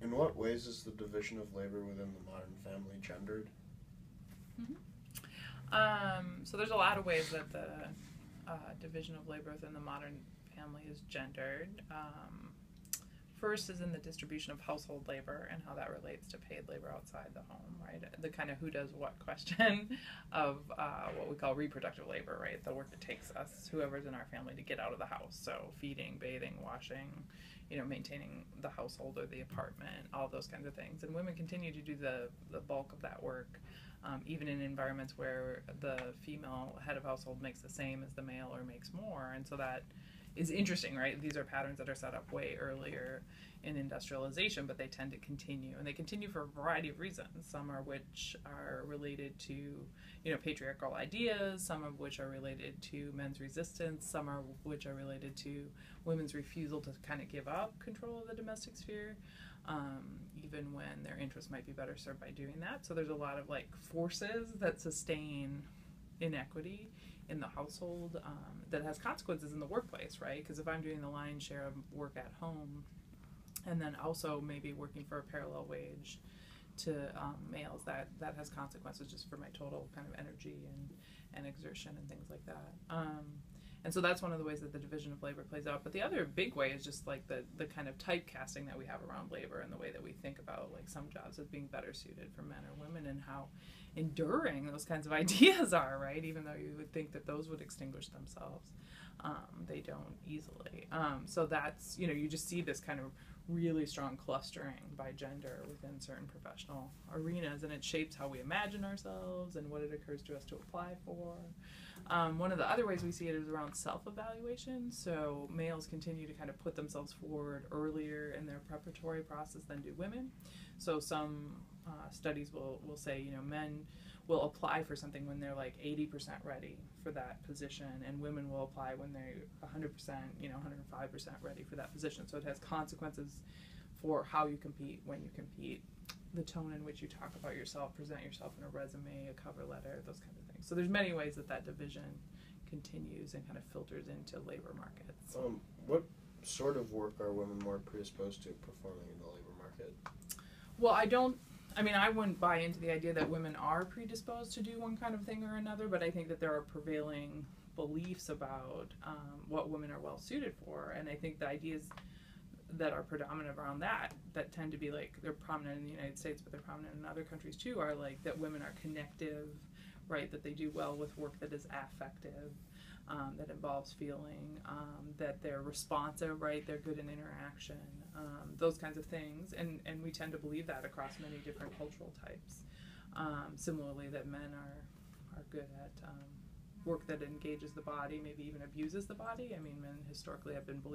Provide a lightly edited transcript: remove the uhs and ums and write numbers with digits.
In what ways is the division of labor within the modern family gendered? So there's a lot of ways that the division of labor within the modern family is gendered. First is in the distribution of household labor and how that relates to paid labor outside the home, right? The kind of who does what question of what we call reproductive labor, right? The work it takes us, whoever's in our family, to get out of the house. So feeding, bathing, washing, maintaining the household or the apartment, all those kinds of things. And women continue to do the bulk of that work, even in environments where the female head of household makes the same as the male or makes more. And so that is interesting, right? These are patterns that are set up way earlier in industrialization, but they tend to continue, and they continue for a variety of reasons. Some are which are related to, patriarchal ideas, some of which are related to men's resistance, some are which are related to women's refusal to kind of give up control of the domestic sphere, even when their interests might be better served by doing that. So there's a lot of forces that sustain inequity in the household that has consequences in the workplace, right? Because if I'm doing the lion's share of work at home and then also maybe working for a parallel wage to males, that has consequences just for my total kind of energy and exertion and things like that. And so that's one of the ways that the division of labor plays out. But the other big way is just the kind of typecasting that we have around labor and the way that we think about some jobs as being better suited for men or women, and how enduring those kinds of ideas are, right? Even though you would think that those would extinguish themselves, they don't easily. So that's, you just see this kind of really strong clustering by gender within certain professional arenas, and it shapes how we imagine ourselves and what it occurs to us to apply for. One of the other ways we see it is around self-evaluation. So males continue to kind of put themselves forward earlier in their preparatory process than do women. So some studies will say, men will apply for something when they're 80% ready for that position, and women will apply when they're 100%, 105% ready for that position. So it has consequences for how you compete, when you compete, the tone in which you talk about yourself, present yourself in a resume, a cover letter, those kinds of things. So there's many ways that division continues and kind of filters into labor markets. What sort of work are women more predisposed to performing in the labor market? Well, I wouldn't buy into the idea that women are predisposed to do one kind of thing or another, but I think that there are prevailing beliefs about what women are well suited for, and I think the ideas that are predominant around that tend to be they're prominent in the United States, but they're prominent in other countries too, are that women are connective, right, that they do well with work that is affective, that involves feeling, that they're responsive, right, they're good in interaction, those kinds of things, and we tend to believe that across many different cultural types. Similarly, that men are good at work that engages the body, maybe even abuses the body. Men historically have been believed